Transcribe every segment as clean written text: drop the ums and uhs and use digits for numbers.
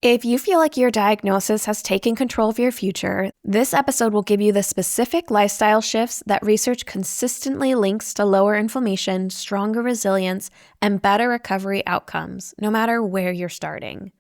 If you feel like your diagnosis has taken control of your future, this episode will give you the specific lifestyle shifts that research consistently links to lower inflammation, stronger resilience, and better recovery outcomes, no matter where you're starting.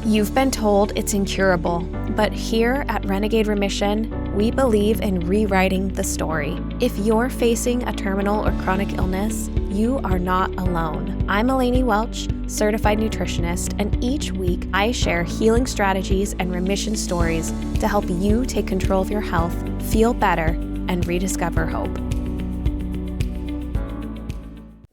You've been told it's incurable, but here at Renegade Remission, we believe in rewriting the story. If you're facing a terminal or chronic illness, you are not alone. I'm Eleni Welch, certified nutritionist, and each week I share healing strategies and remission stories to help you take control of your health, feel better, and rediscover hope.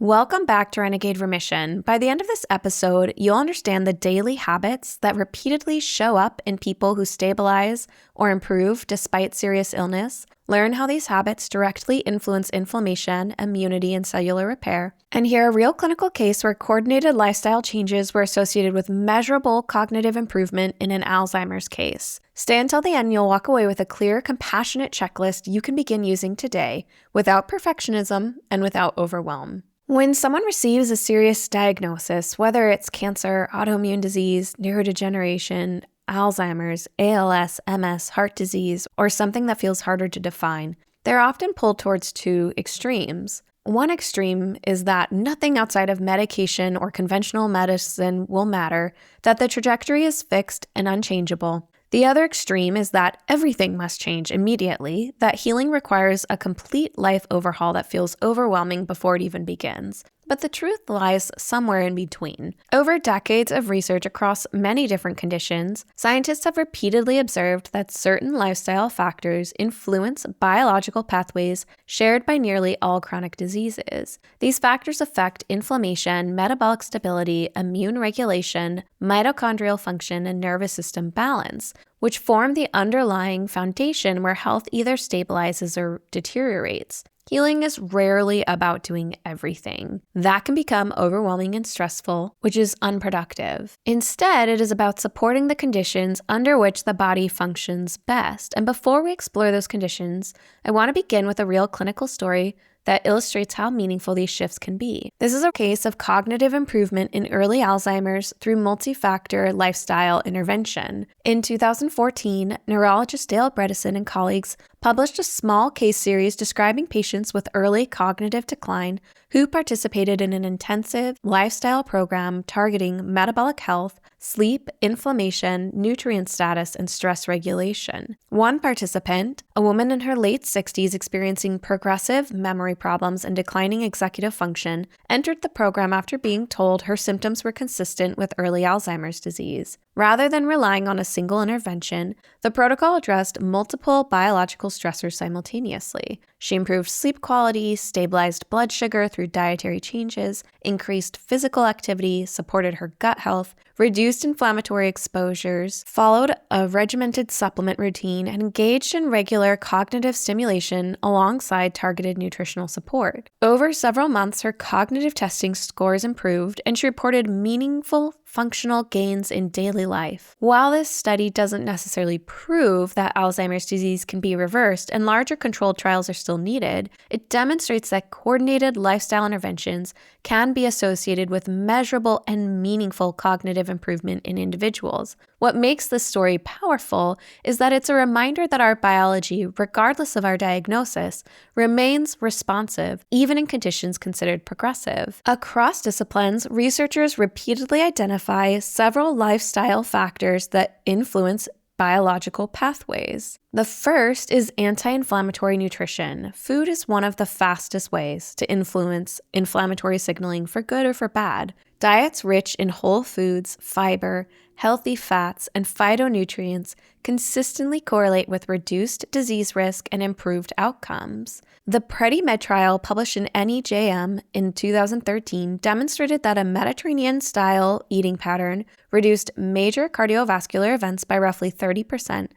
Welcome back to Renegade Remission. By the end of this episode, you'll understand the daily habits that repeatedly show up in people who stabilize or improve despite serious illness, learn how these habits directly influence inflammation, immunity, and cellular repair, and hear a real clinical case where coordinated lifestyle changes were associated with measurable cognitive improvement in an Alzheimer's case. Stay until the end. You'll walk away with a clear, compassionate checklist you can begin using today without perfectionism and without overwhelm. When someone receives a serious diagnosis, whether it's cancer, autoimmune disease, neurodegeneration, Alzheimer's, ALS, MS, heart disease, or something that feels harder to define, they're often pulled towards two extremes. One extreme is that nothing outside of medication or conventional medicine will matter, that the trajectory is fixed and unchangeable. The other extreme is that everything must change immediately, that healing requires a complete life overhaul that feels overwhelming before it even begins. But the truth lies somewhere in between. Over decades of research across many different conditions, scientists have repeatedly observed that certain lifestyle factors influence biological pathways shared by nearly all chronic diseases. These factors affect inflammation, metabolic stability, immune regulation, mitochondrial function, and nervous system balance, which form the underlying foundation where health either stabilizes or deteriorates. Healing is rarely about doing everything. That can become overwhelming and stressful, which is unproductive. Instead, it is about supporting the conditions under which the body functions best. And before we explore those conditions, I want to begin with a real clinical story that illustrates how meaningful these shifts can be. This is a case of cognitive improvement in early Alzheimer's through multi-factor lifestyle intervention. In 2014, neurologist Dale Bredesen and colleagues published a small case series describing patients with early cognitive decline who participated in an intensive lifestyle program targeting metabolic health, sleep, inflammation, nutrient status, and stress regulation. One participant, a woman in her late 60s experiencing progressive memory problems and declining executive function, entered the program after being told her symptoms were consistent with early Alzheimer's disease. Rather than relying on a single intervention, the protocol addressed multiple biological stressors simultaneously. She improved sleep quality, stabilized blood sugar through dietary changes, increased physical activity, supported her gut health, reduced inflammatory exposures, followed a regimented supplement routine, and engaged in regular cognitive stimulation alongside targeted nutritional support. Over several months, her cognitive testing scores improved, and she reported meaningful functional gains in daily life. While this study doesn't necessarily prove that Alzheimer's disease can be reversed and larger controlled trials are still needed, it demonstrates that coordinated lifestyle interventions can be associated with measurable and meaningful cognitive improvement in individuals. What makes this story powerful is that it's a reminder that our biology, regardless of our diagnosis, remains responsive, even in conditions considered progressive. Across disciplines, researchers repeatedly identify several lifestyle factors that influence biological pathways. The first is anti-inflammatory nutrition. Food is one of the fastest ways to influence inflammatory signaling for good or for bad. Diets rich in whole foods, fiber, healthy fats, and phytonutrients consistently correlate with reduced disease risk and improved outcomes. The PREDIMED trial published in NEJM in 2013 demonstrated that a Mediterranean-style eating pattern reduced major cardiovascular events by roughly 30%,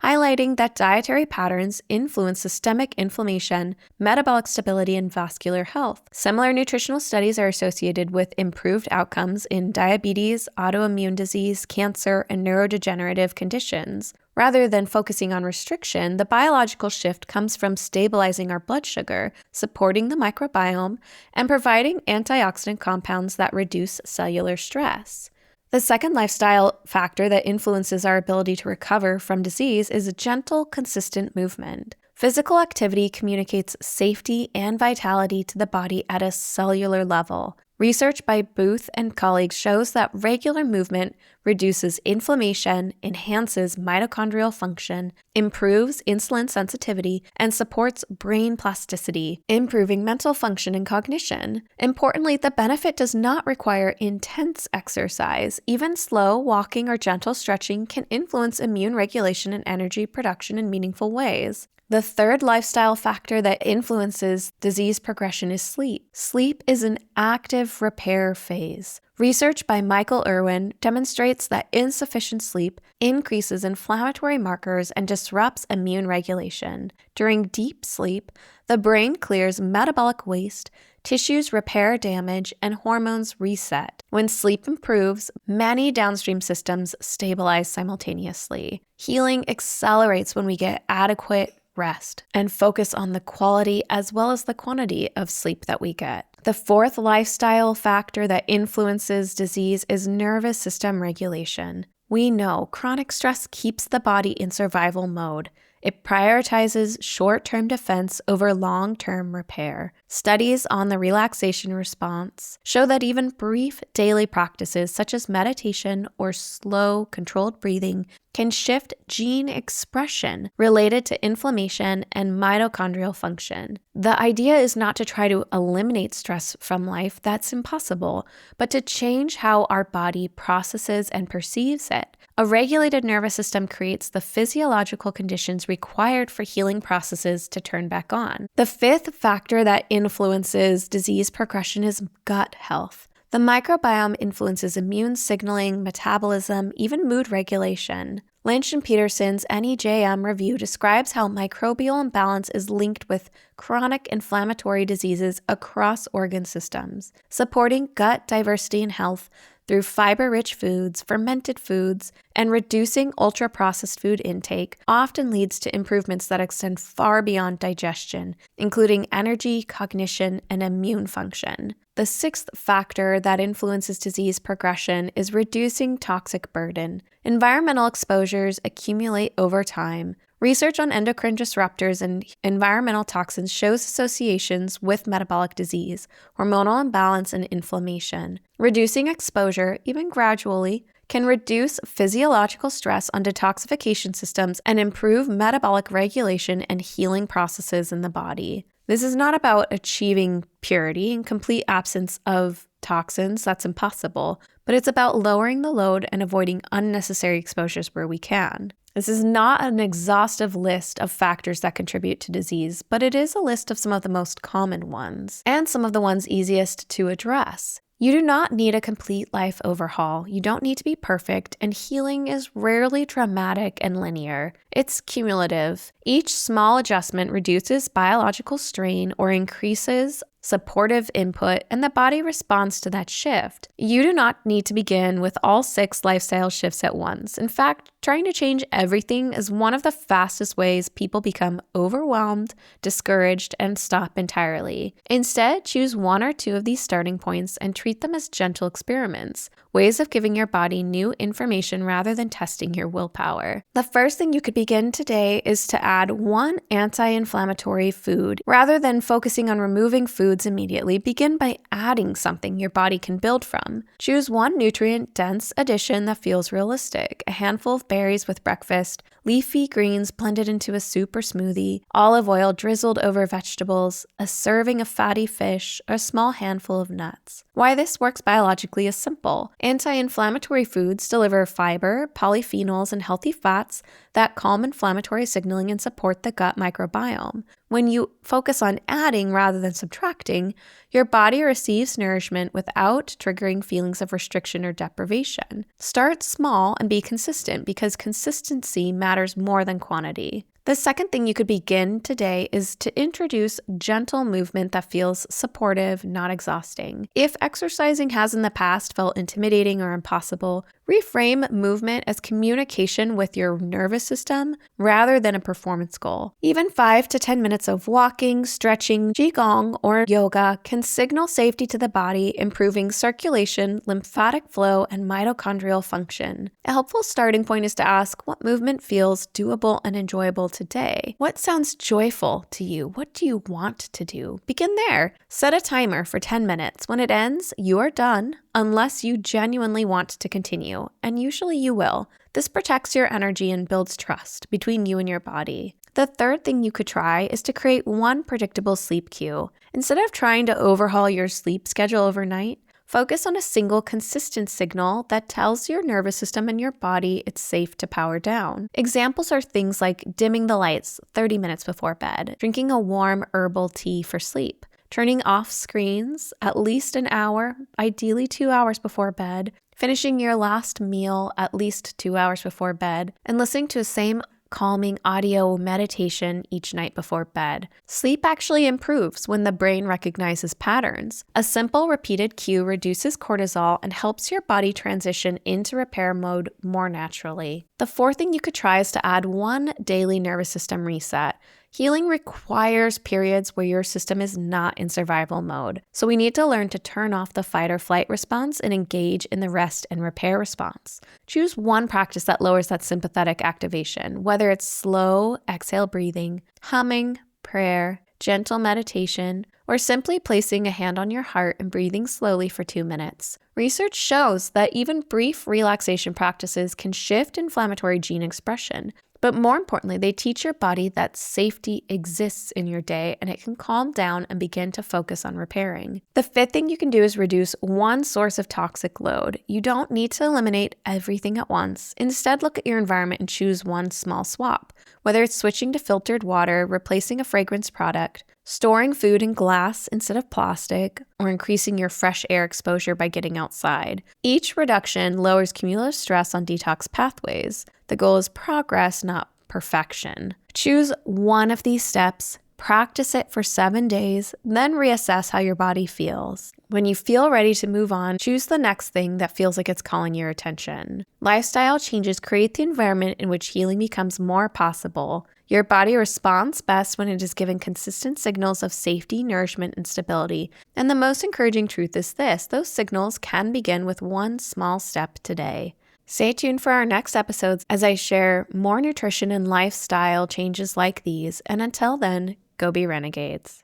highlighting that dietary patterns influence systemic inflammation, metabolic stability, and vascular health. Similar nutritional studies are associated with improved outcomes in diabetes, autoimmune disease, cancer, and neurodegenerative conditions. Rather than focusing on restriction, the biological shift comes from stabilizing our blood sugar, supporting the microbiome, and providing antioxidant compounds that reduce cellular stress. The second lifestyle factor that influences our ability to recover from disease is gentle, consistent movement. Physical activity communicates safety and vitality to the body at a cellular level. Research by Booth and colleagues shows that regular movement reduces inflammation, enhances mitochondrial function, improves insulin sensitivity, and supports brain plasticity, improving mental function and cognition. Importantly, the benefit does not require intense exercise. Even slow walking or gentle stretching can influence immune regulation and energy production in meaningful ways. The third lifestyle factor that influences disease progression is sleep. Sleep is an active repair phase. Research by Michael Irwin demonstrates that insufficient sleep increases inflammatory markers and disrupts immune regulation. During deep sleep, the brain clears metabolic waste, tissues repair damage, and hormones reset. When sleep improves, many downstream systems stabilize simultaneously. Healing accelerates when we get adequate rest and focus on the quality as well as the quantity of sleep that we get. The fourth lifestyle factor that influences disease is nervous system regulation. We know chronic stress keeps the body in survival mode. It prioritizes short-term defense over long-term repair. Studies on the relaxation response show that even brief daily practices such as meditation or slow, controlled breathing can shift gene expression related to inflammation and mitochondrial function. The idea is not to try to eliminate stress from life, that's impossible, but to change how our body processes and perceives it. A regulated nervous system creates the physiological conditions required for healing processes to turn back on. The fifth factor that influences disease progression is gut health. The microbiome influences immune signaling, metabolism, even mood regulation. Lynch and Peterson's NEJM review describes how microbial imbalance is linked with chronic inflammatory diseases across organ systems, supporting gut diversity and health through fiber-rich foods, fermented foods, and reducing ultra-processed food intake often leads to improvements that extend far beyond digestion, including energy, cognition, and immune function. The sixth factor that influences disease progression is reducing toxic burden. Environmental exposures accumulate over time. Research on endocrine disruptors and environmental toxins shows associations with metabolic disease, hormonal imbalance, and inflammation. Reducing exposure, even gradually, can reduce physiological stress on detoxification systems and improve metabolic regulation and healing processes in the body. This is not about achieving purity and complete absence of toxins, that's impossible, but it's about lowering the load and avoiding unnecessary exposures where we can. This is not an exhaustive list of factors that contribute to disease, but it is a list of some of the most common ones and some of the ones easiest to address. You do not need a complete life overhaul. You don't need to be perfect, and healing is rarely dramatic and linear. It's cumulative. Each small adjustment reduces biological strain or increases supportive input, and the body responds to that shift. You do not need to begin with all 6 lifestyle shifts at once. In fact, trying to change everything is one of the fastest ways people become overwhelmed, discouraged, and stop entirely. Instead, choose 1 or 2 of these starting points and treat them as gentle experiments, ways of giving your body new information rather than testing your willpower. The first thing you could begin today is to add 1 anti-inflammatory food. Rather than focusing on removing foods immediately, begin by adding something your body can build from. Choose 1 nutrient-dense addition that feels realistic, a handful of berries with breakfast, leafy greens blended into a soup or smoothie, olive oil drizzled over vegetables, a serving of fatty fish, or a small handful of nuts. Why this works biologically is simple. Anti-inflammatory foods deliver fiber, polyphenols, and healthy fats that calm inflammatory signaling and support the gut microbiome. When you focus on adding rather than subtracting, your body receives nourishment without triggering feelings of restriction or deprivation. Start small and be consistent because consistency matters more than quantity. The second thing you could begin today is to introduce gentle movement that feels supportive, not exhausting. If exercising has in the past felt intimidating or impossible, Reframe movement as communication with your nervous system rather than a performance goal. Even 5 to 10 minutes of walking, stretching, qigong, or yoga can signal safety to the body, improving circulation, lymphatic flow, and mitochondrial function. A helpful starting point is to ask what movement feels doable and enjoyable today. What sounds joyful to you? What do you want to do? Begin there. Set a timer for 10 minutes. When it ends, you are done, unless you genuinely want to continue, and usually you will. This protects your energy and builds trust between you and your body. The third thing you could try is to create one predictable sleep cue. Instead of trying to overhaul your sleep schedule overnight, focus on a single consistent signal that tells your nervous system and your body it's safe to power down. Examples are things like dimming the lights 30 minutes before bed, drinking a warm herbal tea for sleep, turning off screens at least an hour, ideally 2 hours before bed, finishing your last meal at least 2 hours before bed, and listening to the same calming audio meditation each night before bed. Sleep actually improves when the brain recognizes patterns. A simple repeated cue reduces cortisol and helps your body transition into repair mode more naturally. The fourth thing you could try is to add one daily nervous system reset. Healing requires periods where your system is not in survival mode, so we need to learn to turn off the fight or flight response and engage in the rest and repair response. Choose one practice that lowers that sympathetic activation, whether it's slow exhale breathing, humming, prayer, gentle meditation, or simply placing a hand on your heart and breathing slowly for 2 minutes. Research shows that even brief relaxation practices can shift inflammatory gene expression. But more importantly, they teach your body that safety exists in your day and it can calm down and begin to focus on repairing. The fifth thing you can do is reduce one source of toxic load. You don't need to eliminate everything at once. Instead, look at your environment and choose one small swap. Whether it's switching to filtered water, replacing a fragrance product, storing food in glass instead of plastic, or increasing your fresh air exposure by getting outside. Each reduction lowers cumulative stress on detox pathways. The goal is progress, not perfection. Choose one of these steps, practice it for 7 days, then reassess how your body feels. When you feel ready to move on, choose the next thing that feels like it's calling your attention. Lifestyle changes create the environment in which healing becomes more possible. Your body responds best when it is given consistent signals of safety, nourishment, and stability. And the most encouraging truth is this: those signals can begin with one small step today. Stay tuned for our next episodes as I share more nutrition and lifestyle changes like these. And until then, go be renegades.